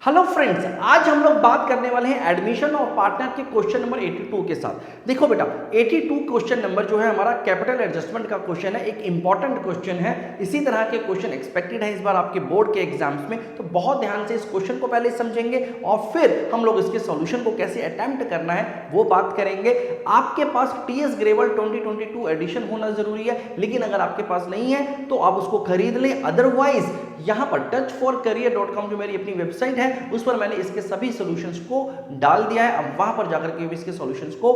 Hello friends, आज हम लोग बात करने वाले हैं एडमिशन ऑफ पार्टनर के क्वेश्चन नंबर 82 के साथ। देखो बेटा, 82 क्वेश्चन नंबर जो है हमारा कैपिटल एडजस्टमेंट का क्वेश्चन है, एक इंपॉर्टेंट क्वेश्चन है। इसी तरह के क्वेश्चन एक्सपेक्टेड है इस बार आपके बोर्ड के एग्जाम्स में, तो बहुत ध्यान से इस क्वेश्चन को पहले समझेंगे और फिर हम लोग इसके सॉल्यूशन को कैसे अटेम्प्ट करना है वो बात करेंगे। आपके पास टीएस ग्रेवल 2022 एडिशन होना जरूरी है, लेकिन अगर आपके पास नहीं है तो आप उसको खरीद लें। अदरवाइज यहाँ पर touchforcareer.com जो मेरी अपनी वेबसाइट है उस पर मैंने इसके सभी सॉल्यूशंस को डाल दिया है। अब वहां पर जाकर के भी इसके सॉल्यूशंस को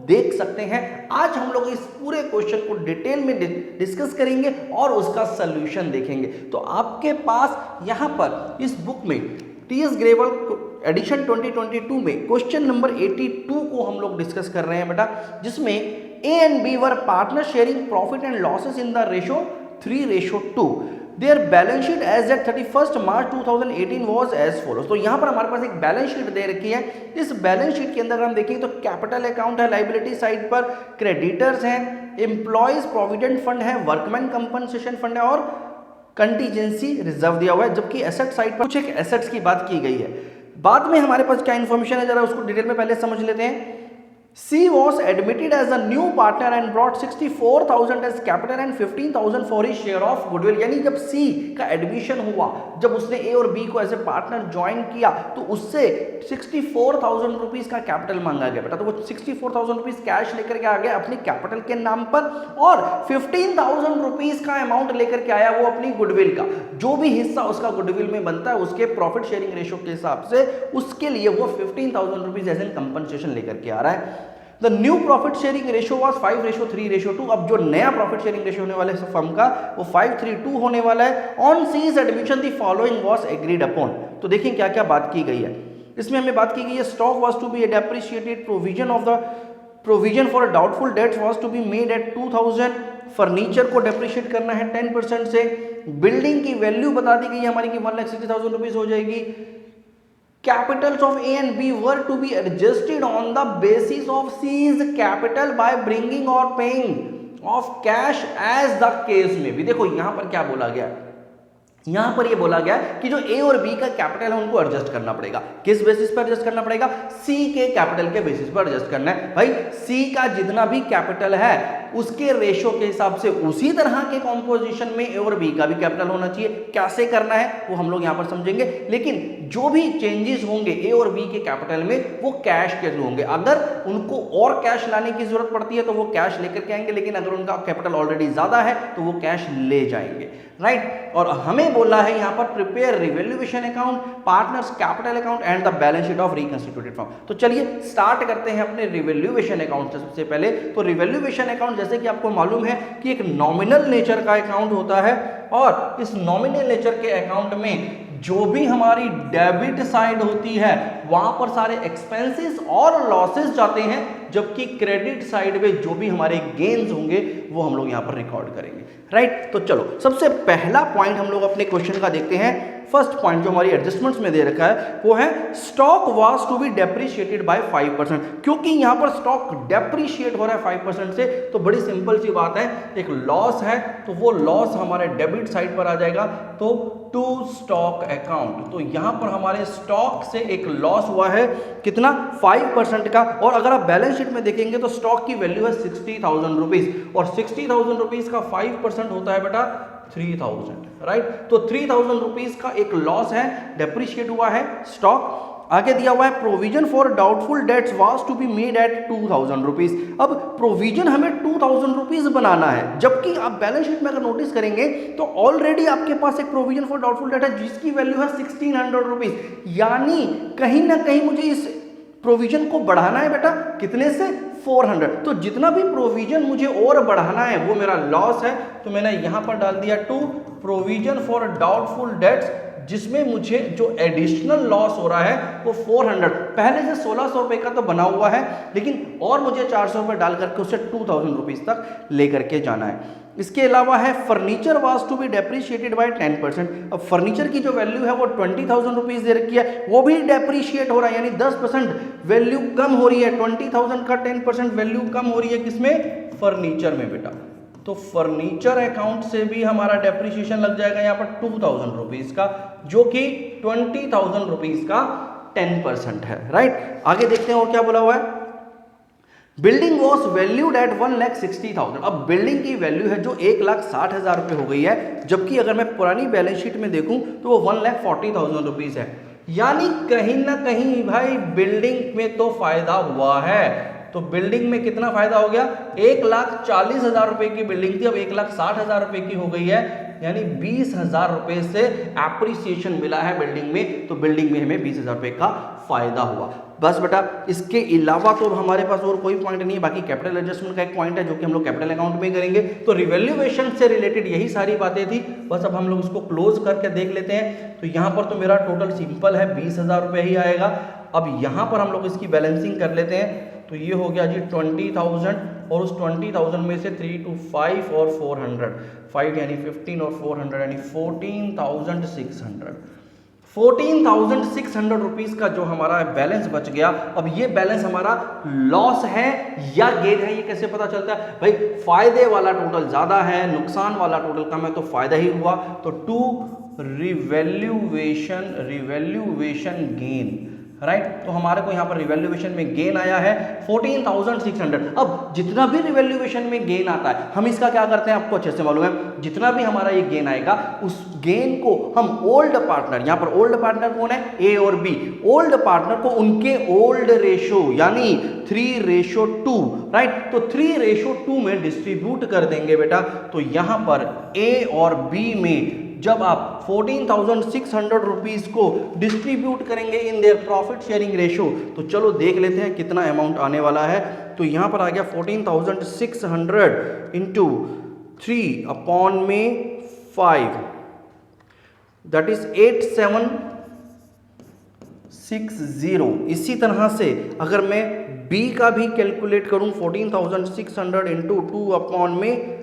देख सकते हैं। आज हम लोग इस पूरे क्वेश्चन को डिटेल में डिस्कस करेंगे और उसका सॉल्यूशन देखेंगे। तो आपके पास यहां पर इस बुक में टीएस ग्रेवल एडिशन 2022 में क्वेश्चन नंबर 82 को हम लोग डिस्कस कर रहे हैं बेटा, जिसमें A and B were partner sharing profit and losses in the ratio 3:2। Their balance sheet as at 31st March 2018 was as follows। तो यहाँ पर हमारे पास एक बैलेंस शीट दे रखी है। इस बैलेंस शीट के अंदर हम देखेंगे तो कैपिटल अकाउंट है, लाइबिलिटी साइड पर क्रेडिटर्स हैं, एम्प्लॉयज प्रोविडेंट फंड है, वर्कमैन कंपनसेशन फंड है और कंटीजेंसी रिजर्व दिया हुआ है। जबकि एसेट साइड पर कुछ एक एसेट्स की बात की गई है। बाद में हमारे पास क्या इन्फॉर्मेशन है, जरा उसको डिटेल में पहले समझ लेते हैं। C was admitted as a new partner and brought 64,000 as capital and 15,000 for his share of goodwill। यानी जब C का एडमिशन हुआ, जब उसने A और B को एज ए पार्टनर ज्वाइन किया तो उससे 64,000 रुपीज का कैपिटल मांगा गया बेटा। तो वो 64,000 रुपीज कैश लेकर के आ गया अपनी कैपिटल के नाम पर और 15,000 रुपीज का अमाउंट लेकर के आया वो अपनी गुडविल का। जो भी हिस्सा उसका गुडविल में बनता है उसके प्रॉफिट शेयरिंग रेशो के हिसाब से उसके लिए वो 15,000 रुपीज एज एन कंपनसेशन लेकर के आ रहा है। The new profit sharing ratio was 5:3:2। अब जो नया प्रॉफिट शेयरिंग रेशियो होने वाला है फर्म का वो 5:3:2 होने वाला है। On cease admission the following was agreed upon. तो देखिए क्या क्या बात की गई है इसमें। हमें बात की गई है stock was to be depreciated, provision for doubtful debts was to be made at 2000। Furniture को डेप्रिशिएट करना है 10% से। बिल्डिंग की वैल्यू बता दी गई है हमारी कि 1,60,000 रुपीज हो जाएगी। Capitals of A and B were to be adjusted on the basis of C's capital by bringing or paying of cash as the case में भी। देखो यहां पर क्या बोला गया, यहां पर ये बोला गया कि जो ए और बी का कैपिटल है उनको एडजस्ट करना पड़ेगा। किस बेसिस पर एडजस्ट करना पड़ेगा? सी के कैपिटल के बेसिस पर एडजस्ट करना है। भाई सी का जितना भी कैपिटल है उसके रेशो के हिसाब से उसी तरह के कॉम्पोजिशन में ए और बी का भी कैपिटल होना चाहिए। कैसे करना है वो हम लोग यहां पर समझेंगे, लेकिन जो भी चेंजेस होंगे ए और बी के कैपिटल में वो कैश के थ्रू होंगे। अगर उनको और कैश लाने की जरूरत पड़ती है तो वो कैश लेकर के आएंगे, लेकिन अगर उनका कैपिटल ऑलरेडी ज्यादा है तो वो कैश ले जाएंगे, राइट। और हमें बोला है यहां पर prepare revaluation account, partners capital account and the balance sheet of reconstituted firm. तो चलिए स्टार्ट करते हैं अपने रिवैल्यूएशन अकाउंट से। सबसे पहले तो रिवैल्यूएशन अकाउंट जैसे कि आपको मालूम है कि एक नॉमिनल नेचर का अकाउंट होता है और इस नॉमिनल नेचर के अकाउंट में जो भी हमारी डेबिट साइड होती है वहां पर सारे एक्सपेंसेस और लॉसेस जाते हैं, जबकि क्रेडिट साइड में जो भी हमारे गेन्स होंगे वो हम लोग यहां पर रिकॉर्ड करेंगे, राइट। तो चलो सबसे पहला पॉइंट हम लोग अपने क्वेश्चन का देखते हैं। फर्स्ट पॉइंट जो हमारी एडजस्टमेंट्स में दे रखा है वो है stock was to be depreciated by 5%। क्योंकि यहां पर स्टॉक डेप्रिशिएट हो रहा है 5% से, तो बड़ी सिंपल सी बात है, एक लॉस है तो वो लॉस हमारे डेबिट साइड पर आ जाएगा, तो टू स्टॉक अकाउंट। तो यहां पर हमारे स्टॉक से एक लॉस हुआ है कितना, 5% का। और अगर आप बैलेंस शीट में देखेंगे तो स्टॉक की वैल्यू है 60,000 रुपीज और 60,000 रुपीज का 5% होता है बेटा 3,000, राइट। तो 3,000 रुपीज का एक लॉस है, डेप्रिशिएट हुआ है स्टॉक। आगे दिया हुआ है provision for doubtful debts was to be made at 2,000 rupees. अब प्रोविजन हमें 2,000 रुपीज बनाना है, जबकि आप बैलेंस शीट में अगर नोटिस करेंगे तो ऑलरेडी आपके पास एक प्रोविजन फॉर डाउटफुल डेट है जिसकी वैल्यू है 1,600 रुपीज। यानी कहीं ना कहीं मुझे इस प्रोविजन को बढ़ाना है बेटा, कितने से 400। तो जितना भी प्रोविजन मुझे और बढ़ाना है वो मेरा लॉस है, तो मैंने यहां पर डाल दिया to provision for doubtful debts, जिसमें मुझे जो एडिशनल लॉस हो रहा है वो 400। पहले से 1,600 रुपए का तो बना हुआ है, लेकिन और मुझे 400 रुपए डाल करके उससे 2,000 रुपीज तक लेकर के जाना है। इसके अलावा है furniture was to be depreciated by 10%। अब फर्नीचर की जो वैल्यू है वो 20,000 रुपीज दे रखी है, वो भी डेप्रिशिएट हो रहा है, यानी 10% वैल्यू कम हो रही है। 20,000 का 10% वैल्यू कम हो रही है किसमें, फर्नीचर में बेटा। तो फर्नीचर अकाउंट से भी हमारा डेप्रिसिएशन लग जाएगा यहाँ पर 2,000 रुपीज का। जो कि 20,000 रुपीज का 10% है, राइट। आगे देखते हैं और क्या बोला हुआ है। Building was valued at 1,60,000। अब बिल्डिंग की वैल्यू है जो 1,60,000 रुपये हो गई है, जबकि अगर मैं पुरानी बैलेंस शीट में देखूं तो वो 1,40,000 रुपीज है। यानी कहीं ना कहीं भाई बिल्डिंग में तो फायदा हुआ है। तो बिल्डिंग में कितना फायदा हो गया, 1,40,000 रुपए की बिल्डिंग थी, अब 1,60,000 रुपए की हो गई है, यानी 20,000 रुपए से एप्रिसिएशन मिला है बिल्डिंग में। तो बिल्डिंग में हमें 20,000 रुपए का फायदा हुआ। बस बेटा, इसके अलावा तो हमारे पास और कोई पॉइंट नहीं है। बाकी कैपिटल एडजस्टमेंट का एक पॉइंट है जो कि हम लोग कैपिटल अकाउंट में करेंगे। तो रिवैल्यूएशन से रिलेटेड यही सारी बातें थी। बस अब हम लोग उसको क्लोज करके देख लेते हैं। तो यहाँ पर तो मेरा टोटल सिंपल है 20,000 रुपये ही आएगा। अब यहाँ पर हम लोग इसकी बैलेंसिंग कर लेते हैं। तो ये हो गया जी 20,000, और उस 20,000 में से 3 to 5 और 400, 5 यानी 15 और 400 यानी 14,600। 14,600 रुपीज का जो हमारा बैलेंस बच गया। अब ये बैलेंस हमारा लॉस है या गेन है, ये कैसे पता चलता है भाई? फायदे वाला टोटल ज्यादा है, नुकसान वाला टोटल कम है, तो फायदा ही हुआ। तो टू रिवैल्यूएशन गेन, राइट। तो हमारे को यहाँ पर रिवैल्यूएशन में गेन आया है 14,600। अब जितना भी रिवैल्यूएशन में गेन आता है, हम इसका क्या करते हैं आपको अच्छे से मालूम है। जितना भी हमारा ये गेन आएगा, उस गेन को हम ओल्ड पार्टनर, यहाँ पर ओल्ड पार्टनर कौन है, ए और बी, ओल्ड पार्टनर को उनके ओल्ड रेशो यानी 3:2, राइट। तो 3:2 में डिस्ट्रीब्यूट कर देंगे बेटा। तो यहाँ पर ए और बी में जब आप 14,600 रुपीज को डिस्ट्रीब्यूट करेंगे in their profit sharing ratio, तो चलो देख लेते हैं कितना अमाउंट आने वाला है। तो यहां पर आ गया 14,600 इंटू 3/5, दैट इज 8760। इसी तरह से अगर मैं बी का भी कैलकुलेट करूं, 14,600 इंटू 2/5,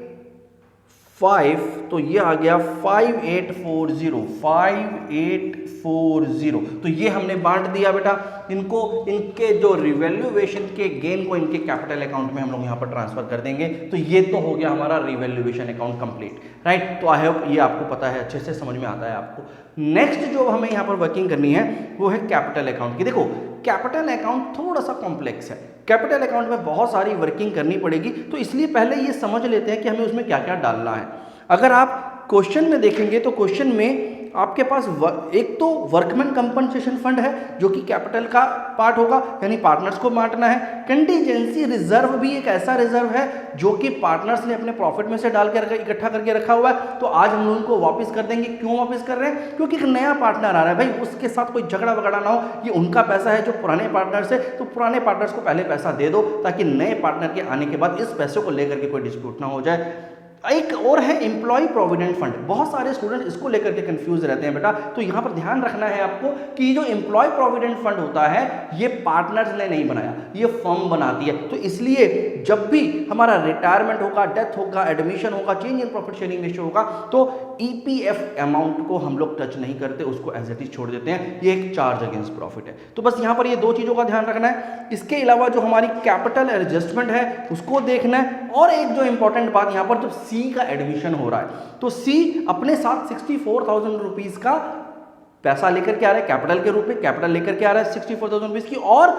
तो ये आ गया 5840। तो ये हमने बांट दिया बेटा इनको, इनके जो रिवैल्यूएशन के गेन को इनके कैपिटल अकाउंट में हम लोग यहाँ पर ट्रांसफर कर देंगे। तो ये तो हो गया हमारा रिवैल्यूएशन अकाउंट कंप्लीट, राइट। तो आई होप ये आपको पता है, अच्छे से समझ में आता है आपको। नेक्स्ट जो हमें यहाँ पर वर्किंग करनी है वो है कैपिटल अकाउंट की। देखो कैपिटल अकाउंट थोड़ा सा कॉम्प्लेक्स है, कैपिटल अकाउंट में बहुत सारी वर्किंग करनी पड़ेगी। तो इसलिए पहले ये समझ लेते हैं कि हमें उसमें क्या क्या डालना है। अगर आप क्वेश्चन में देखेंगे तो क्वेश्चन में आपके पास एक तो वर्कमैन कंपनसेशन फंड है जो कि कैपिटल का पार्ट होगा, यानी पार्टनर्स को बांटना है। कंटीजेंसी रिजर्व भी एक ऐसा रिजर्व है जो कि पार्टनर्स ने अपने प्रॉफिट में से डाल कर इकट्ठा करके रखा हुआ है। तो आज हम लोग उनको वापस कर देंगे। क्यों वापस कर रहे हैं? क्योंकि एक नया पार्टनर आ रहा है भाई, उसके साथ कोई झगड़ा वगड़ा ना हो। ये उनका पैसा है जो पुराने पार्टनर्स है, तो पुराने पार्टनर्स को पहले पैसा दे दो ताकि नए पार्टनर के आने के बाद इस पैसे को लेकर के कोई डिस्प्यूट ना हो जाए। एक और है एम्प्लॉय प्रोविडेंट फंड। बहुत सारे स्टूडेंट इसको लेकर के कंफ्यूज रहते हैं बेटा। तो यहां पर ध्यान रखना है आपको कि जो एम्प्लॉय प्रोविडेंट फंड होता है ये पार्टनर्स ने नहीं बनाया, ये फर्म बनाती है। तो इसलिए जब भी हमारा रिटायरमेंट होगा, डेथ होगा, एडमिशन होगा, change in profit sharing ratio होगा, तो ईपीएफ अमाउंट को हम लोग टच नहीं करते, उसको एज इट इज छोड़ देते हैं। ये एक चार्ज अगेंस्ट प्रॉफिट है। तो बस यहां पर ये दो चीजों का ध्यान रखना है। इसके अलावा जो हमारी कैपिटल एडजस्टमेंट है उसको देखना है। और एक जो इंपॉर्टेंट बात यहां पर, जब सी का एडमिशन हो रहा है तो सी अपने साथ 64,000 रुपीज का पैसा लेकर के आ रहा है कैपिटल के रूप में। कैपिटल लेकर के आ रहा है 64,000 रुपीज की, और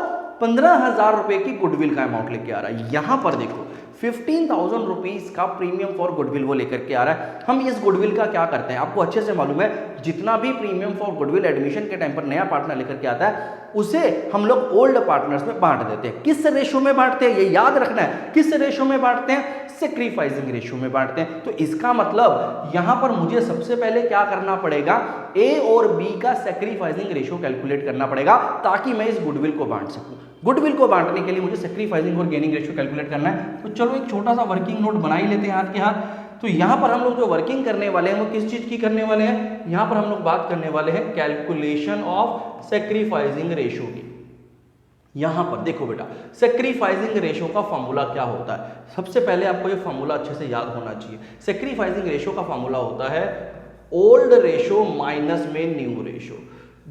15,000 रुपए की गुडविल का अमाउंट लेके आ रहा है। यहां पर देखो 15,000 रुपीज का प्रीमियम फॉर गुडविल वो लेकर के आ रहा है। हम इस गुडविल का क्या करते हैं आपको अच्छे से मालूम है। जितना भी प्रीमियम फॉर गुडविल एडमिशन के टाइम पर नया पार्टनर लेकर के आता है उसे हम लोग ओल्ड पार्टनर्स में बांट देते हैं। किस रेशो में बांटते हैं ये याद रखना है। किस रेशो में बांटते हैं? सेक्रीफाइसिंग रेशो में बांटते हैं। तो इसका मतलब यहां पर मुझे सबसे पहले क्या करना पड़ेगा, ए और बी का सेक्रीफाइसिंग रेशो कैलकुलेट करना पड़ेगा ताकि मैं इस गुडविल को बांट सकूं। गुडविल को बांटने के लिए मुझे सेक्रीफाइसिंग और गेनिंग रेशियो कैलकुलेट करना है। तो चलो एक छोटा सा वर्किंग नोट बना ही लेते हैं हाथ के हाथ। तो यहां पर हम लोग जो वर्किंग करने वाले हैं वो किस चीज की करने वाले हैं? यहां पर हम लोग बात करने वाले हैं कैलकुलेशन ऑफ सेक्रीफाइसिंग रेशियो की। यहां पर देखो बेटा, सेक्रीफाइसिंग रेशियो का फॉर्मूला क्या होता है? सबसे पहले आपको ये फॉर्मूला अच्छे से याद होना चाहिए। सेक्रीफाइसिंग रेशियो का फॉर्मूला होता है ओल्ड रेशियो माइनस में न्यू रेशियो।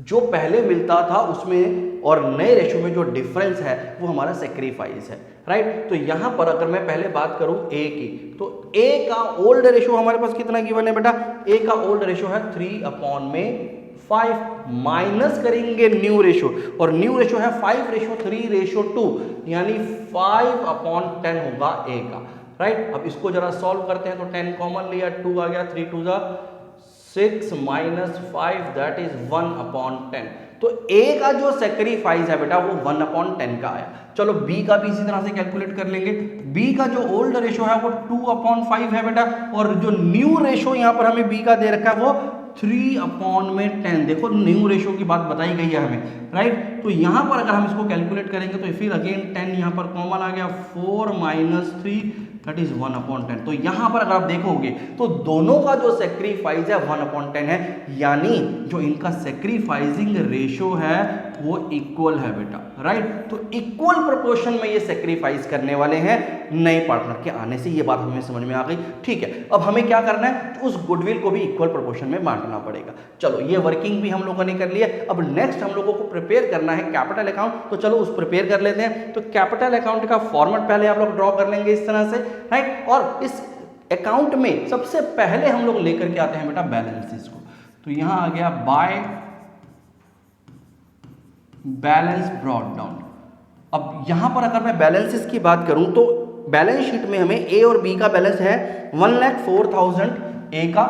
जो पहले मिलता था उसमें और नए रेशियो में जो डिफरेंस है वो हमारा सेक्रीफाइस है, राइट। तो यहां पर अगर मैं पहले बात करूं ए की, तो ए का ओल्ड रेशियो हमारे पास कितना गिवन है बेटा? ए का ओल्ड रेशियो है 3/5, 5 माइनस करेंगे न्यू रेशो, और न्यू रेशो है 5:3:2, यानी 5/10 होगा ए का, राइट। अब इसको जरा सॉल्व करते हैं तो 10 कॉमन लिया, 2 आ गया, 3 2 जा 6 माइनस 5 दैट इज 1/10। तो ए का जो सेक्रीफाइस है बेटा वो 1/10 का आया। चलो बी का भी इसी तरह से कैलकुलेट कर लेंगे। बी का जो ओल्ड रेशो है वो 2/5 है बेटा, और जो न्यू रेशो यहां पर हमें बी का दे रखा है वो 3/10। देखो न्यू रेशो की बात बताई गई है हमें, राइट। तो यहां पर अगर हम इसको कैलकुलेट करेंगे तो फिर अगेन 10 यहां पर कॉमन आ गया, 4 माइनस 3 दैट इज 1/10। तो यहां पर अगर आप देखोगे तो दोनों का जो सेक्रीफाइस है 1/10 है, यानी जो इनका सेक्रीफाइसिंग रेशो है वो इक्वल है बेटा, राइट। तो इक्वल प्रोपोर्शन में ये सेक्रीफाइस करने वाले हैं नए पार्टनर के आने से, ये बात हमें समझ में आ गई। ठीक है, अब हमें क्या करना है, उस गुडविल को भी इक्वल प्रोपोर्शन में बांटना पड़ेगा। चलो ये वर्किंग भी हम लोगों ने कर लिया। अब नेक्स्ट हम लोगों को प्रिपेयर करना है कैपिटल अकाउंट, तो चलो उस प्रिपेयर कर लेते हैं। तो कैपिटल अकाउंट का फॉर्मेट पहले आप लोग ड्रॉ कर लेंगे इस तरह से, राइट। और इस अकाउंट में सबसे पहले हम लोग लेकर के आते हैं बेटा बैलेंसेस को। तो यहां आ गया बाय बैलेंस ब्रॉट डाउन। अब यहां पर अगर मैं बैलेंसेस की बात करूं तो बैलेंस शीट में हमें ए और बी का बैलेंस है 1,04,000 ए का,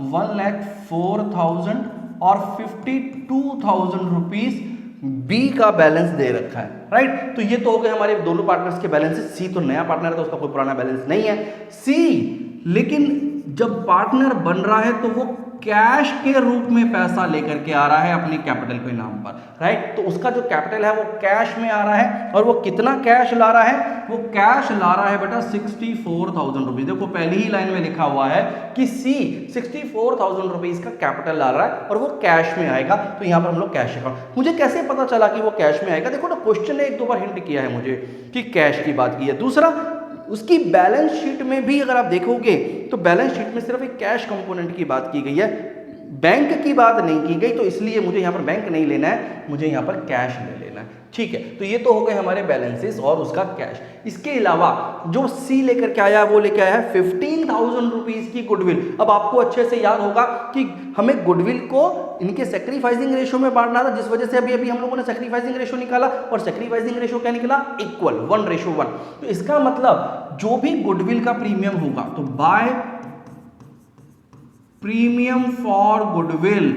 1,04,000 और 52,000 रुपीज बी का बैलेंस दे रखा है, राइट। तो ये तो हो गए हमारे दोनों पार्टनर्स के बैलेंसेस। सी तो नया पार्टनर है तो उसका कोई पुराना बैलेंस नहीं है। सी लेकिन जब पार्टनर बन रहा है तो वो कैश के रूप में पैसा लेकर के आ रहा है अपने कैपिटल के नाम पर, राइट। तो उसका जो कैपिटल है वो कैश में आ रहा है, और वो कितना कैश ला रहा है, वो कैश ला रहा है बेटा 64,000 रुपीज। देखो पहली ही लाइन में लिखा हुआ है कि सी 64,000 रुपीज का कैपिटल ला रहा है और वो कैश में आएगा। तो यहां पर हम लोग कैश अकाउंट, मुझे कैसे पता चला कि वो कैश में आएगा, देखो ना क्वेश्चन ने एक दो बार हिंट किया है मुझे कि कैश की बात की है। दूसरा, उसकी बैलेंस शीट में भी अगर आप देखोगे तो बैलेंस शीट में सिर्फ एक कैश कंपोनेंट की बात की गई है, बैंक की बात नहीं की गई। तो इसलिए मुझे यहां पर बैंक नहीं लेना है, मुझे यहां पर कैश ले लेना है। ठीक है, तो ये तो हो गए हमारे बैलेंसेस और उसका कैश। इसके अलावा जो सी लेकर के आया वो लेकर आया है 15,000 रुपीज की गुडविल। अब आपको अच्छे से याद होगा कि हमें गुडविल को इनके सेक्रीफाइसिंग रेशो में बांटना था, जिस वजह से अभी अभी हम लोगों ने सेक्रीफाइसिंग रेशो निकाला, और सेक्रीफाइसिंग रेशो क्या निकला, इक्वल 1:1। तो इसका मतलब जो भी गुडविल का प्रीमियम होगा, तो बाय प्रीमियम फॉर गुडविल,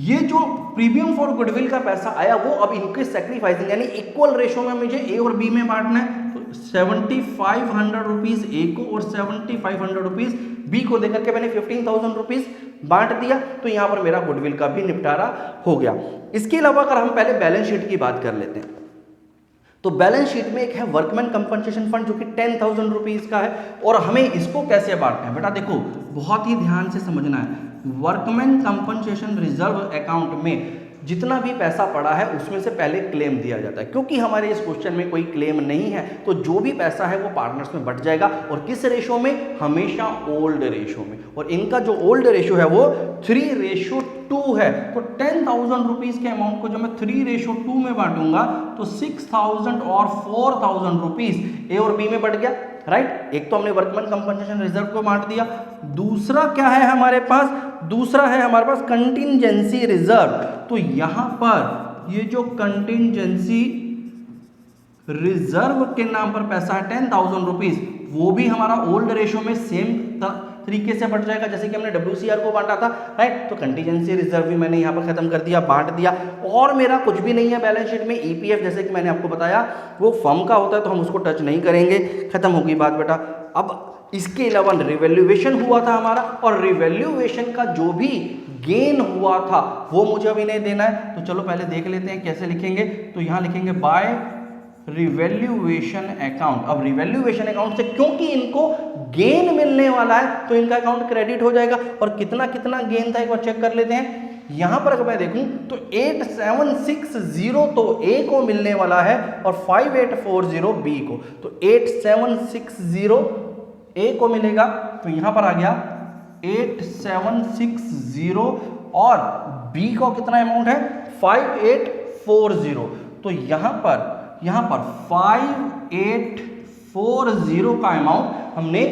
ये जो प्रीमियम फॉर गुडविल का पैसा आया वो अब इनके सेक्रीफाइसिंग यानी इक्वल रेशो में मुझे ए और बी में बांटना है। तो 7,500 रुपीज ए को और 7,500 रुपीज बी को देकर के मैंने 15,000 रुपीज बांट दिया। तो यहां पर मेरा गुडविल का भी निपटारा हो गया। इसके अलावा अगर हम पहले बैलेंस शीट की बात कर लेते हैं, तो बैलेंस शीट में एक है वर्कमैन कंपनसेशन फंड जो कि 10,000 रुपीज का है, और हमें इसको कैसे बांटना है बेटा, देखो बहुत ही ध्यान से समझना है। वर्कमैन कंपनसेशन रिजर्व अकाउंट में जितना भी पैसा पड़ा है उसमें से पहले क्लेम दिया जाता है, क्योंकि हमारे इस क्वेश्चन में कोई क्लेम नहीं है तो जो भी पैसा है वो पार्टनर्स में बट जाएगा। और किस रेशो में, हमेशा ओल्ड रेशो में, और इनका जो ओल्ड रेशो है वो 3:2 है। तो 10,000 रुपीज के अमाउंट को जब मैं 3:2 में बांटूंगा तो 6,000 और 4,000 रुपीज ए और बी में बढ़ गया, राइट। एक तो हमने वर्कमैन कंपनसेशन रिजर्व को बांट दिया। दूसरा क्या है हमारे पास, दूसरा है हमारे पास कंटिंजेंसी रिजर्व। तो यहां पर ये जो कंटिंजेंसी रिजर्व के नाम पर पैसा है 10,000 रुपीज, वो भी हमारा ओल्ड रेशो में सेम तरीके से बढ़ जाएगा जैसे कि हमने WCR को बांटा था, राइट। तो कंटिजेंसी रिजर्व भी मैंने यहाँ पर खत्म कर दिया, बांट दिया। और मेरा कुछ भी नहीं है बैलेंस शीट में। EPF जैसे कि मैंने आपको बताया वो फर्म का होता है तो हम उसको टच नहीं करेंगे, खत्म होगी बात बेटा। अब इसके अलावा रिवैल्यूएशन हुआ था हमारा, और रिवैल्यूएशन का जो भी गेन हुआ था वो मुझे अभी नहीं देना है। तो चलो पहले देख लेते हैं कैसे लिखेंगे। तो यहाँ लिखेंगे बाय रिवैल्यूएशन अकाउंट। अब रिवैल्यूएशन अकाउंट से क्योंकि इनको गेन मिलने वाला है तो इनका अकाउंट क्रेडिट हो जाएगा। और कितना कितना गेन था एक बार चेक कर लेते हैं। यहां पर अगर मैं देखूं तो 8,760 तो ए को मिलने वाला है और 5,840 बी को। तो 8,760 ए को मिलेगा, तो यहां पर आ गया 8,760 और बी को कितना अमाउंट है 5,840। तो यहां पर 5,840 का अमाउंट हमने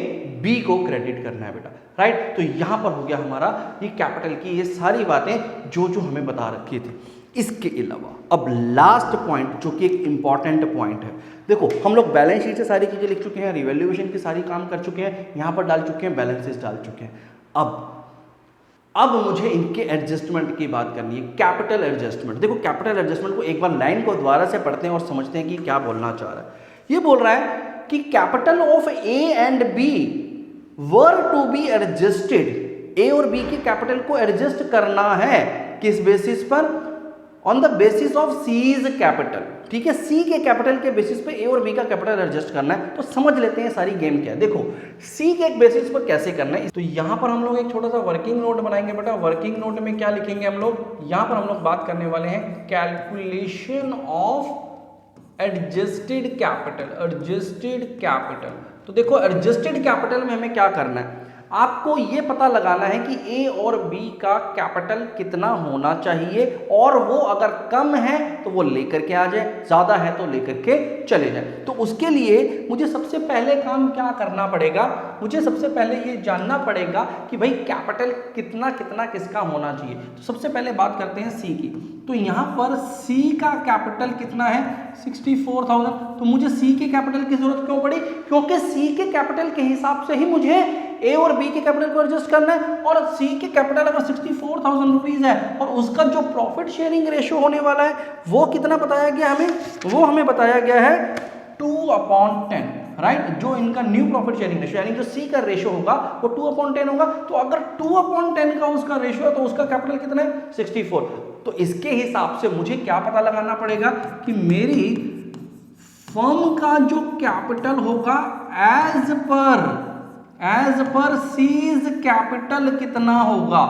बी को क्रेडिट करना है बेटा, राइट। तो यहां पर हो गया हमारा ये कैपिटल की ये सारी बातें जो हमें बता रखी थी। इसके अलावा अब लास्ट पॉइंट जो कि एक इंपॉर्टेंट पॉइंट है, देखो हम लोग बैलेंस शीट से सारी चीजें लिख चुके हैं, रिवैल्यूएशन के सारी काम कर चुके हैं, यहां पर डाल चुके हैं, बैलेंसेस डाल चुके हैं। अब मुझे इनके एडजस्टमेंट की बात करनी है, कैपिटल एडजस्टमेंट। देखो कैपिटल एडजस्टमेंट को एक बार लाइन को दोबारा से पढ़ते हैं और समझते हैं कि क्या बोलना चाह रहा है। ये बोल रहा है कि capital of A and B were to be adjusted, A और बी के कैपिटल को एडजस्ट करना है किस बेसिस पर, on the basis of seize capital, ठीक है, सी के कैपिटल के बेसिस पे ए और बी का कैपिटल एडजस्ट करना है। तो समझ लेते हैं सारी गेम क्या है। देखो सी के एक बेसिस पर कैसे करना है, तो यहां पर हम लोग एक छोटा सा वर्किंग नोट बनाएंगे बेटा। वर्किंग नोट में क्या लिखेंगे हम लोग, यहां पर हम लोग बात करने वाले हैं calculation of adjusted capital, adjusted capital. तो देखो एडजस्टेड कैपिटल में हमें क्या करना है, आपको ये पता लगाना है कि ए और बी का कैपिटल कितना होना चाहिए, और वो अगर कम है तो वो लेकर के आ जाए, ज्यादा है तो लेकर के चले जाए। तो उसके लिए मुझे सबसे पहले काम क्या करना पड़ेगा, मुझे सबसे पहले ये जानना पड़ेगा कि भाई कैपिटल कितना कितना किसका होना चाहिए। तो सबसे पहले बात करते हैं सी की। तो यहां पर सी का कैपिटल कितना है 64,000। तो मुझे सी के कैपिटल की जरूरत क्यों पड़ी, क्योंकि सी के कैपिटल के हिसाब से ही मुझे ए और बी के कैपिटल को एडजस्ट करना है। और सी के कैपिटल अगर 64,000 रुपीज है और उसका जो प्रॉफिट शेयरिंग रेशियो होने वाला है वो कितना बताया गया हमें, वो हमें बताया गया है 2/10, राइट। जो इनका न्यू प्रॉफिट शेयरिंग रेशियो यानी जो सी का रेशियो होगा वो 2/10 होगा। तो अगर 2/10 का उसका रेशियो है तो उसका कैपिटल कितना है 64। तो इसके हिसाब से मुझे क्या पता लगाना पड़ेगा कि मेरी फर्म का जो कैपिटल होगा एज पर सीज कैपिटल कितना होगा,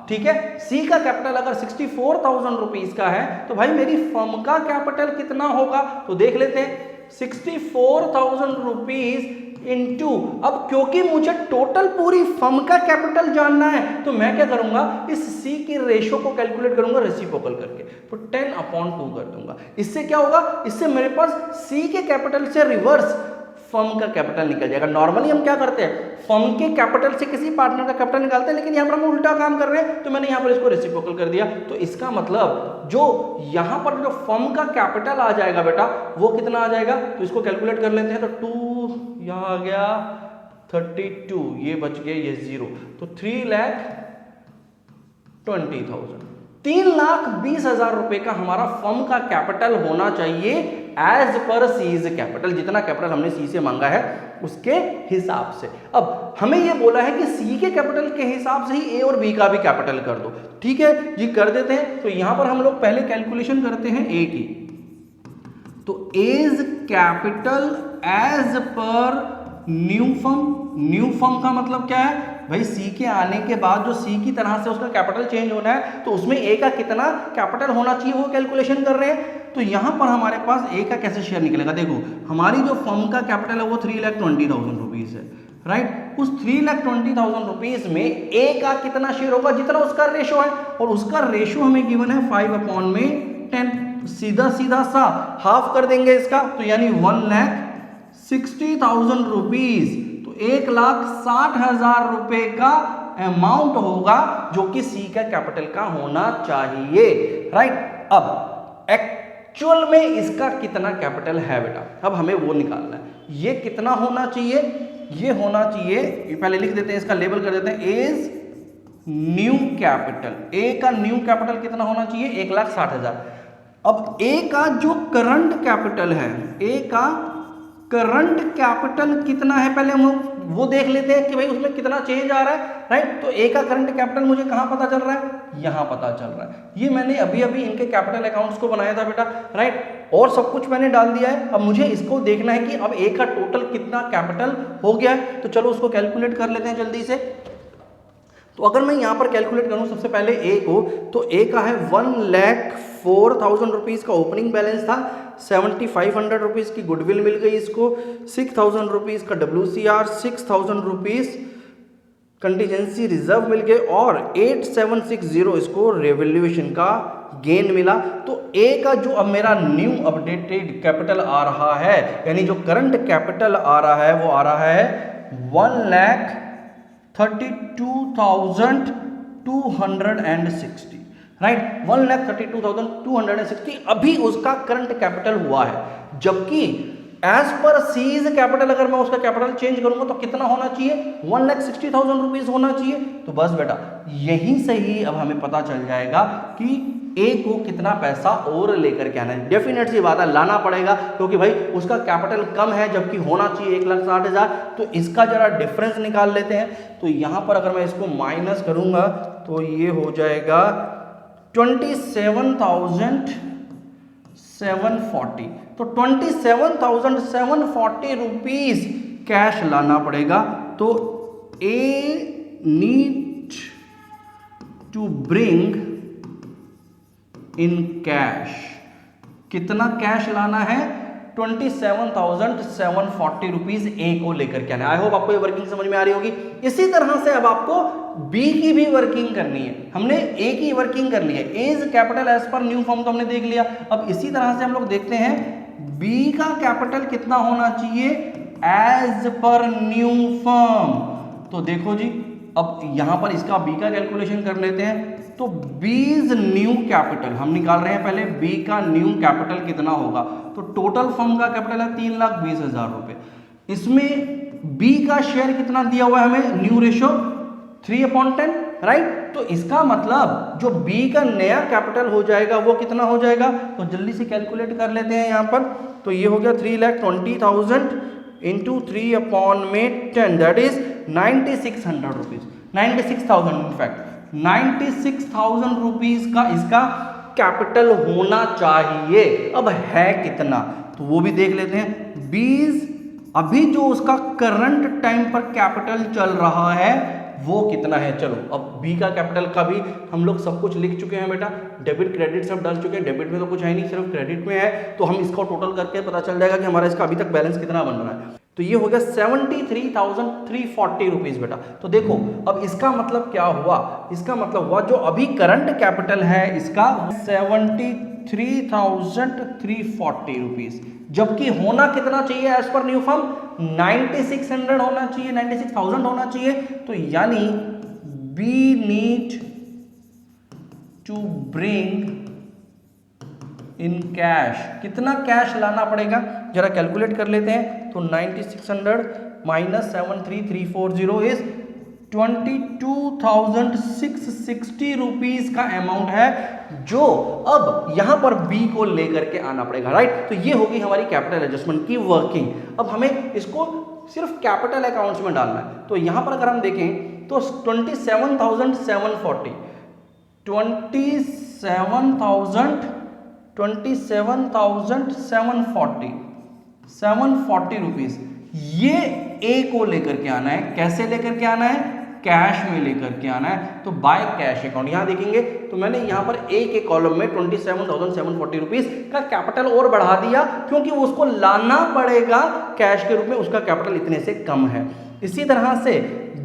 ठीक है। सी का कैपिटल अगर 64,000 रुपीज का है तो भाई मेरी फर्म का कैपिटल कितना होगा, तो देख लेते हैं 64,000 रुपीज इनटू, अब क्योंकि मुझे टोटल पूरी फर्म का कैपिटल जानना है तो मैं क्या करूंगा, इस सी की रेशियो को कैलकुलेट करूंगा रेसिप्रोकल करके, तो 10/2 कर दूंगा। इससे क्या होगा, इससे मेरे पास सी के कैपिटल से रिवर्स फर्म का कैपिटल निकल जाएगा। नॉर्मली हम क्या करते हैं, फर्म के कैपिटल से किसी पार्टनर का कैपिटल निकालते हैं, लेकिन यहां पर हम उल्टा काम कर रहे हैं, तो मैंने यहां पर इसको रेसिप्रोकल कर दिया। तो इसका मतलब जो यहां पर जो फर्म का कैपिटल आ जाएगा बेटा वो कितना आ जाएगा, तो इसको कैलकुलेट कर लेते हैं। तो 2 यहां आ गया 32, ये बच गए ये 0, तो 3,20,000, 3,20,000 रुपए का हमारा फर्म का कैपिटल होना चाहिए एज पर सीज कैपिटल, जितना कैपिटल हमने सी से मांगा है उसके हिसाब से। अब हमें यह बोला है कि सी के कैपिटल के हिसाब से ही ए और बी का भी कैपिटल कर दो, ठीक है जी, कर देते हैं। तो यहां पर हम लोग पहले कैलकुलेशन करते हैं ए की। तो as capital as per new firm का मतलब क्या है भाई, सी के आने के बाद जो सी की तरह से उसका कैपिटल चेंज होना है तो उसमें ए का कितना कैपिटल होना चाहिए वो कैलकुलेशन कर रहे हैं। तो यहां पर हमारे पास ए का कैसे शेयर निकलेगा, देखो हमारी जो फर्म का कैपिटल है वो 3,20,000 रुपीज है, राइट। उस 3,20,000 रुपीज में ए का कितना शेयर होगा, जितना उसका रेशो है, और उसका रेशो हमें गिवन है 5/10। सीधा सीधा सा हाफ कर देंगे इसका, तो यानी 1,60,000 रुपीज, तो 1,60,000 रुपए का अमाउंट होगा जो कि सी का कैपिटल का होना चाहिए, राइट। अब एक्चुअल में इसका कितना कैपिटल है बेटा, अब हमें वो निकालना है। ये कितना होना चाहिए, ये होना चाहिए, पहले लिख देते हैं, इसका लेबल कर देते हैं एज न्यू कैपिटल। ए का न्यू कैपिटल कितना होना चाहिए 1,60,000। अब ए का जो करंट कैपिटल है, ए का करंट कैपिटल कितना है पहले हम वो देख लेते हैं कि भाई उसमें कितना चेंज आ रहा है, राइट। तो ए का करंट कैपिटल मुझे कहां पता चल रहा है, यहां पता चल रहा है। ये मैंने अभी अभी इनके कैपिटल अकाउंट्स को बनाया था बेटा, राइट, और सब कुछ मैंने डाल दिया है। अब मुझे इसको देखना है कि अब ए का टोटल कितना कैपिटल हो गया है, तो चलो उसको कैलकुलेट कर लेते हैं जल्दी से। तो अगर मैं यहां पर कैलकुलेट करूं सबसे पहले ए को, तो ए का है 1,04,000 रुपीज का ओपनिंग बैलेंस था, 7,500 रुपीज की गुडविल मिल गई इसको, 6,000 रुपीज का WCR, 6,000 रुपीज कंटीजेंसी रिजर्व मिल गए, और 8,760 इसको रेवल्यूएशन का गेन मिला। तो ए का जो अब मेरा न्यू अपडेटेड कैपिटल आ रहा है, यानी जो करंट कैपिटल आ रहा है वो आ रहा है 1,32,260, राइट, 1,32,260 अभी उसका करंट कैपिटल हुआ है, जबकि एज पर सीज कैपिटल अगर मैं उसका कैपिटल चेंज करूंगा तो कितना होना चाहिए, 1,60,000 रुपीज होना चाहिए। तो बस बेटा यहीं से ही अब हमें पता चल जाएगा कि ए को कितना पैसा और लेकर के आना है। डेफिनेट सी बात है, लाना पड़ेगा, क्योंकि भाई उसका कैपिटल कम है जबकि होना चाहिए 1,60,000। तो इसका जरा डिफरेंस निकाल लेते हैं। तो यहां पर अगर मैं इसको माइनस करूंगा तो ये हो जाएगा 27,740। तो 27,740 रुपीज कैश लाना पड़ेगा। तो A need to bring in cash, कितना कैश लाना है, 27,740 रुपीज ए को लेकर के आना है। आई होप आपको ये वर्किंग समझ में आ रही होगी। इसी तरह से अब आपको बी की भी वर्किंग करनी है। हमने ए की वर्किंग कर ली है, A is capital as per new form तो हमने देख लिया। अब इसी तरह से हम लोग देखते हैं बी का कैपिटल कितना होना चाहिए एज पर न्यू फॉर्म। तो देखो जी, अब यहां पर इसका बी का कैलकुलेशन कर लेते हैं। तो बीज न्यू कैपिटल हम निकाल रहे हैं, पहले बी का न्यू कैपिटल कितना होगा। तो टोटल फर्म का कैपिटल है 3,20,000 रुपए। इसमें बी का शेयर कितना दिया हुआ है हमें, न्यू रेशो 3/10, राइट। तो इसका मतलब जो बी का नया कैपिटल हो जाएगा वो कितना हो जाएगा, तो जल्दी से कैलकुलेट कर लेते हैं यहां पर। तो ये हो गया 3,20,000 into 3/10, that is 9,600 rupees, 96,000 in fact 96,000 rupees का इसका कैपिटल होना चाहिए। अब है कितना तो वो भी देख लेते हैं। बीज अभी जो उसका करंट टाइम पर कैपिटल चल रहा है वो कितना है। चलो अब बी का कैपिटल का भी हम लोग सब कुछ लिख चुके हैं बेटा, डेबिट क्रेडिट सब डाल चुके हैं। डेबिट में तो कुछ है नहीं, सिर्फ क्रेडिट में है। तो हम इसको टोटल करके पता चल जाएगा कि हमारा इसका अभी तक बैलेंस कितना बन रहा है। तो ये हो गया 73,340 रुपीज बेटा। तो देखो अब इसका मतलब क्या हुआ, इसका मतलब हुआ जो अभी करंट कैपिटल है इसका 73,340 रुपीज, जबकि होना कितना चाहिए एज पर न्यू फॉर्म, 9600 होना चाहिए, 96,000 होना चाहिए। तो यानी B need to bring in cash, कितना कैश लाना पड़ेगा जरा कैलकुलेट कर लेते हैं। तो 9600 माइनस 73,340 इज 22,660 रुपीज का अमाउंट है, जो अब यहां पर बी को लेकर के आना पड़ेगा, राइट। तो ये होगी हमारी कैपिटल एडजस्टमेंट की वर्किंग। अब हमें इसको सिर्फ कैपिटल अकाउंट्स में डालना है। तो यहां पर अगर हम देखें तो 27,740 740 रुपीज ये ए को लेकर के आना है। कैसे लेकर के आना है, कैश में लेकर के आना है। तो बाय कैश अकाउंट यहां देखेंगे तो मैंने यहां पर ए के कॉलम में 27,740 रुपीज का कैपिटल और बढ़ा दिया, क्योंकि उसको लाना पड़ेगा कैश के रूप में, उसका कैपिटल इतने से कम है। इसी तरह से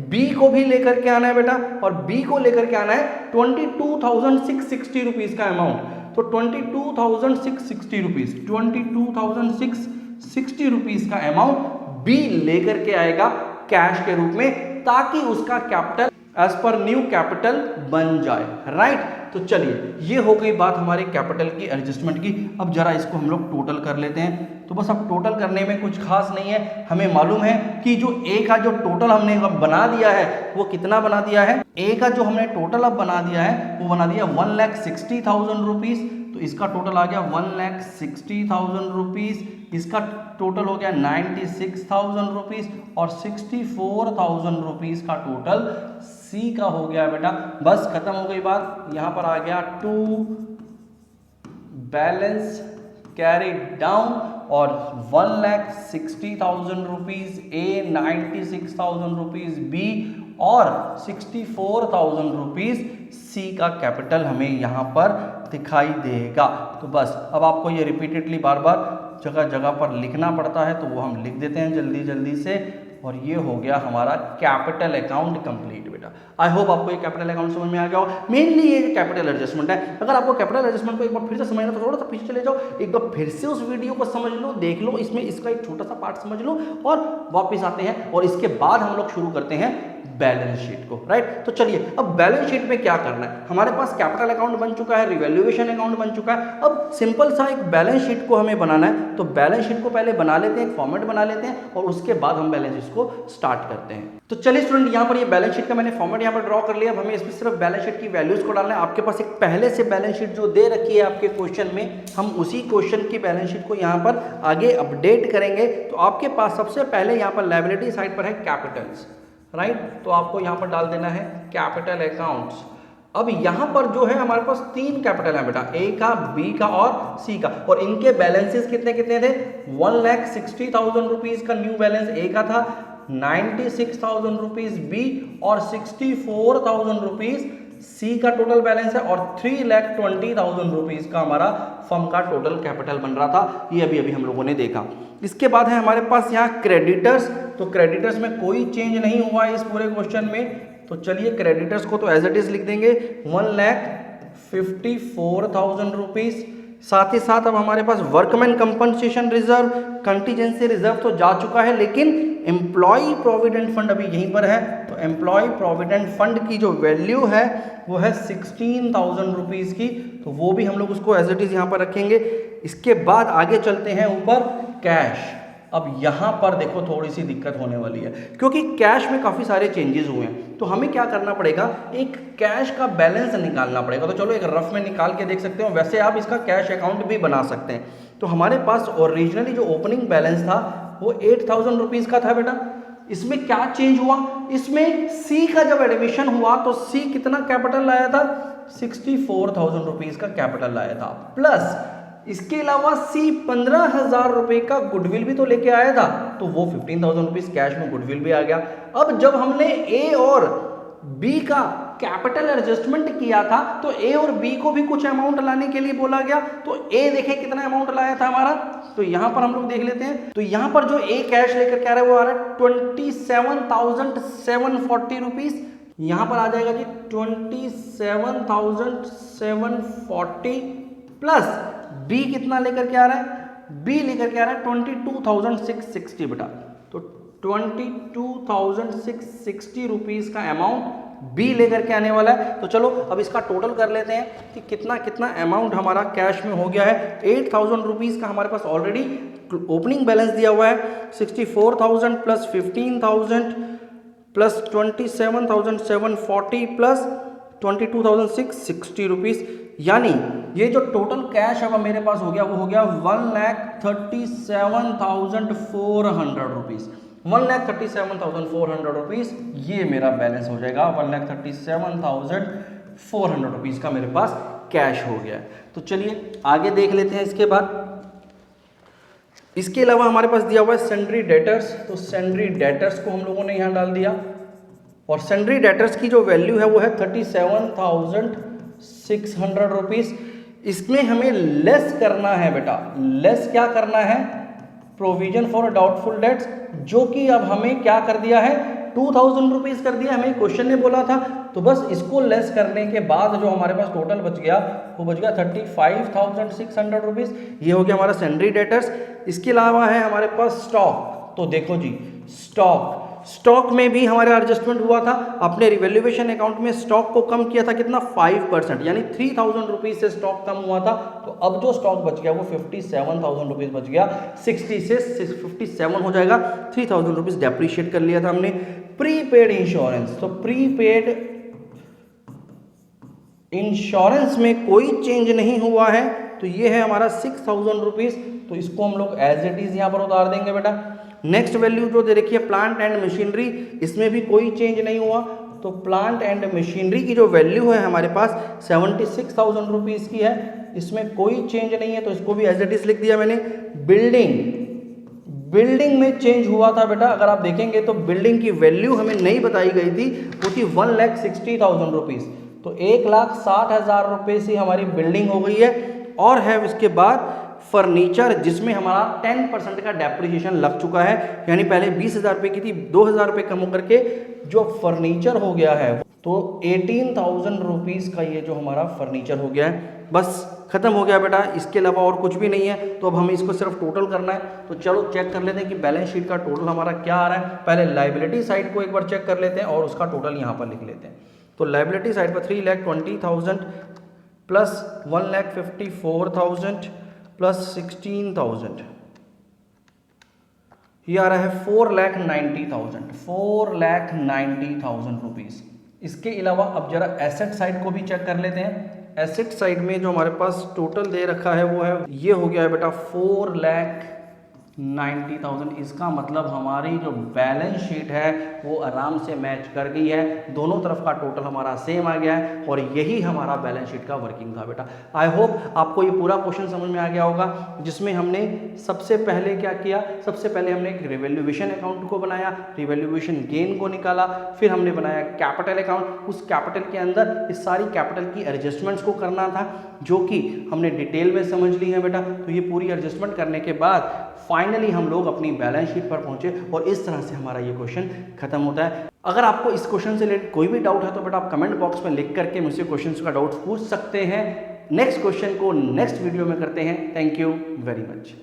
बी को भी लेकर के आना है बेटा, और बी को लेकर के आना है 22,660 रुपीज का अमाउंट। तो 22,660 रुपीज, 22,660 रुपीज का अमाउंट बी लेकर के आएगा कैश के रूप में, ताकि उसका capital as per new capital बन जाए, राइट। तो चलिए ये हो गई बात हमारे कैपिटल की एडजस्टमेंट की। अब जरा इसको हम लोग टोटल कर लेते हैं। तो बस अब टोटल करने में कुछ खास नहीं है। हमें मालूम है कि जो ए का जो टोटल हमने बना दिया है वो कितना बना दिया है, ए का जो हमने टोटल अब बना दिया है वो बना दिया 1,60,000 रुपीज। तो इसका टोटल आ गया 1,60,000 रुपीज, इसका टोटल हो गया 96,000 रुपीज, और 64,000 रुपीज का टोटल सी का हो गया बेटा। बस खत्म हो गई बात। यहां पर आ गया टू बैलेंस कैरी डाउन, और 1,60,000 रुपीज ए, 96,000 रुपीज बी, और 64,000 रुपीज सी का कैपिटल हमें यहाँ पर दिखाई देगा। तो बस अब आपको ये रिपीटेडली बार बार जगह जगह पर लिखना पड़ता है, तो वो हम लिख देते हैं जल्दी जल्दी से। और ये हो गया हमारा कैपिटल अकाउंट कंप्लीट बेटा। आई होप आपको ये कैपिटल अकाउंट समझ में आ गया हो। मेनली ये कैपिटल एडजस्टमेंट है। अगर आपको कैपिटल एडजस्टमेंट को एक बार फिर से समझना तो थोड़ा सा पीछे चले जाओ, एक बार फिर से उस वीडियो को समझ लो, देख लो, इसमें इसका एक छोटा सा पार्ट समझ लो और वापस आते हैं और इसके बाद हम लोग शुरू करते हैं बैलेंस शीट को, राइट। तो चलिए अब बैलेंस शीट में क्या करना है, हमारे पास कैपिटल अकाउंट बन चुका है, रिवैल्यूएशन अकाउंट बन चुका है। अब सिंपल सा एक बैलेंस शीट को हमें बनाना है, तो बैलेंस शीट को पहले बना लेते हैं, एक फॉर्मेट बना लेते हैं और उसके बाद हम बैलेंस शीट को स्टार्ट करते हैं। तो चलिए स्टूडेंट, यहाँ पर ये बैलेंस शीट का मैंने फॉर्मेट यहाँ पर ड्रॉ कर लिया। अब हमें इसमें सिर्फ बैलेंस शीट की वैल्यूज को डालना है। आपके पास एक पहले से बैलेंस शीट जो दे रखी है आपके क्वेश्चन में, हम उसी क्वेश्चन की बैलेंस शीट को यहाँ पर आगे अपडेट करेंगे। तो आपके पास सबसे पहले यहाँ पर लायबिलिटी साइड पर है कैपिटल्स, राइट। तो आपको यहाँ पर डाल देना है कैपिटल अकाउंट्स। अब यहाँ पर जो है हमारे पास 3 कैपिटल है बेटा, ए का, बी का और सी का, और इनके बैलेंसेस कितने कितने थे। 1,60,000 रुपीज का न्यू बैलेंस ए का था, 96,000 रुपीज बी और 64,000 रुपीज सी का टोटल बैलेंस है, और 3,20,000 रुपीज का हमारा फर्म का टोटल कैपिटल बन रहा था। ये अभी अभी हम लोगों ने देखा। इसके बाद है हमारे पास यहाँ क्रेडिटर्स। तो क्रेडिटर्स में कोई चेंज नहीं हुआ इस पूरे क्वेश्चन में। तो चलिए क्रेडिटर्स को तो एज इट इज लिख देंगे, 1,54,000 रुपीज। साथ ही साथ अब हमारे पास workman compensation reserve, contingency reserve तो जा चुका है, लेकिन एम्प्लॉय प्रोविडेंट फंड अभी यहीं पर है। तो एम्प्लॉय प्रोविडेंट फंड की जो वैल्यू है वो है 16,000 रुपीज की, तो वो भी हम लोग उसको एज इट इज यहाँ पर रखेंगे। इसके बाद आगे चलते हैं ऊपर कैश। अब यहाँ पर देखो थोड़ी सी दिक्कत होने वाली है, क्योंकि कैश में काफ़ी सारे चेंजेस हुए हैं। तो हमें क्या करना पड़ेगा, एक कैश का बैलेंस निकालना पड़ेगा। तो चलो एक रफ में निकाल के देख सकते हो, वैसे आप इसका कैश अकाउंट भी बना सकते हैं। तो हमारे पास ओरिजिनली जो ओपनिंग बैलेंस था वो 8,000 रुपीज़ का था बेटा। इसमें क्या चेंज हुआ, इसमें सी का जब एडमिशन हुआ तो सी कितना कैपिटल लाया था, 64,000 रुपीज़ का कैपिटल लाया था, प्लस इसके अलावा सी 15,000 रुपए का गुडविल भी तो लेके आया था, तो वो 15,000 रुपीज कैश में गुडविल भी आ गया। अब जब हमने ए और बी का कैपिटल एडजस्टमेंट किया था तो ए और बी को भी कुछ अमाउंट लाने के लिए बोला गया। तो ए देखें कितना अमाउंट लाया था हमारा, तो यहां पर हम लोग देख लेते हैं। तो यहां पर जो ए कैश लेकर के आ रहा है वो आ रहा है 27,740 रुपीज। यहां पर आ जाएगा जी 27,740 प्लस बी कितना लेकर के आ रहा है, बी लेकर के आ रहा है 22,660 बेटा। तो 22,660 रुपीज का अमाउंट बी लेकर के आने वाला है। तो चलो अब इसका टोटल कर लेते हैं कि कितना कितना अमाउंट हमारा कैश में हो गया है। 8,000 रुपीज का हमारे पास ऑलरेडी ओपनिंग बैलेंस दिया हुआ है, 64,000 प्लस 15,000 प्लस 27,740 प्लस 22,660 रुपीज, यानी ये जो टोटल कैश अब मेरे पास हो गया वो हो गया 1,37,400 रुपीज। 1,37,400 रुपीज ये मेरा बैलेंस हो जाएगा। 1,37,400 रुपीज का मेरे पास कैश हो गया है। तो चलिए आगे देख लेते हैं। इसके बाद इसके अलावा हमारे पास दिया हुआ है सेंड्री डेटर्स। तो सेंड्री डेटर्स को हम लोगों ने यहाँ डाल दिया, और सेंड्री डेटर्स की जो वैल्यू है वो है 37,600 रुपीज। इसमें हमें लेस करना है बेटा, लेस क्या करना है, प्रोविजन फॉर डाउटफुल डेट्स, जो कि अब हमें क्या कर दिया है 2,000 रुपीज कर दिया। हमें क्वेश्चन ने बोला था, तो बस इसको लेस करने के बाद जो हमारे पास टोटल बच गया वो बच गया 35,600 रुपीज। ये हो गया हमारा सेंड्री डेटर्स। इसके अलावा है हमारे पास स्टॉक। तो देखो जी स्टॉक में भी हमारा एडजस्टमेंट हुआ था। अपने रिवैल्यूएशन अकाउंट में स्टॉक को कम किया था कितना, 5%, यानी 3,000 रुपीज से स्टॉक कम हुआ था। तो अब जो स्टॉक बच गया वो 57,000 रुपीज बच गया। 60 से 57 हो जाएगा, 3,000 रुपीज डेप्रीशिएट कर लिया था हमने। प्रीपेड इंश्योरेंस, तो प्रीपेड इंश्योरेंस में कोई चेंज नहीं हुआ है, तो ये है हमारा 6,000 रुपीज। तो इसको हम लोग एज इट इज यहाँ पर उतार देंगे बेटा। नेक्स्ट वैल्यू जो दे रखी है प्लांट एंड मशीनरी, इसमें भी कोई चेंज नहीं हुआ। तो प्लांट एंड मशीनरी की जो वैल्यू है हमारे पास 76,000 रुपीज़ की है, इसमें कोई चेंज नहीं है, तो इसको भी एज इट इज लिख दिया मैंने। बिल्डिंग में चेंज हुआ था बेटा। अगर आप देखेंगे तो बिल्डिंग की वैल्यू हमें नहीं बताई गई थी, वो थी 1,60,000 रुपीज़। तो 1,60,000 रुपये से हमारी बिल्डिंग हो गई है। और है उसके बाद फर्नीचर जिसमें हमारा 10% का डेप्रिसिएशन लग चुका है, यानी पहले 20,000 रुपये की थी, 2,000 रुपये कम होकर के जो फर्नीचर हो गया है तो 18,000 रुपीज़ का ये जो हमारा फर्नीचर हो गया है। बस खत्म हो गया बेटा, इसके अलावा और कुछ भी नहीं है। तो अब हमें इसको सिर्फ टोटल करना है। तो चलो चेक कर लेते हैं कि बैलेंस शीट का टोटल हमारा क्या आ रहा है। पहले लाइबिलिटी साइड को एक बार चेक कर लेते हैं और उसका टोटल यहाँ पर लिख लेते हैं। तो लाइबिलिटी साइड पर 3,20,000 प्लस 1,54,000 प्लस 16,000, ये आ रहा है 4,90,000 रुपीज़। इसके अलावा अब जरा एसेट साइड को भी चेक कर लेते हैं। एसेट साइड में जो हमारे पास टोटल दे रखा है वो है, ये हो गया है बेटा 4,90,000। इसका मतलब हमारी जो बैलेंस शीट है वो आराम से मैच कर गई है, दोनों तरफ का टोटल हमारा सेम आ गया है और यही हमारा बैलेंस शीट का वर्किंग था बेटा। आई होप आपको ये पूरा क्वेश्चन समझ में आ गया होगा, जिसमें हमने सबसे पहले क्या किया, सबसे पहले हमने एक रिवैल्यूएशन अकाउंट को बनाया, रिवैल्यूएशन गेन को निकाला, फिर हमने बनाया कैपिटल अकाउंट। उस कैपिटल के अंदर इस सारी कैपिटल की एडजस्टमेंट्स को करना था, जो कि हमने डिटेल में समझ ली है बेटा। तो ये पूरी एडजस्टमेंट करने के बाद फाइनली हम लोग अपनी बैलेंस शीट पर पहुंचे और इस तरह से हमारा ये क्वेश्चन खत्म होता है। अगर आपको इस क्वेश्चन से रिलेटेड कोई भी डाउट है तो बेटा आप कमेंट बॉक्स में लिख करके मुझसे क्वेश्चन का डाउट पूछ सकते हैं। नेक्स्ट क्वेश्चन को नेक्स्ट वीडियो में करते हैं। Thank you very much.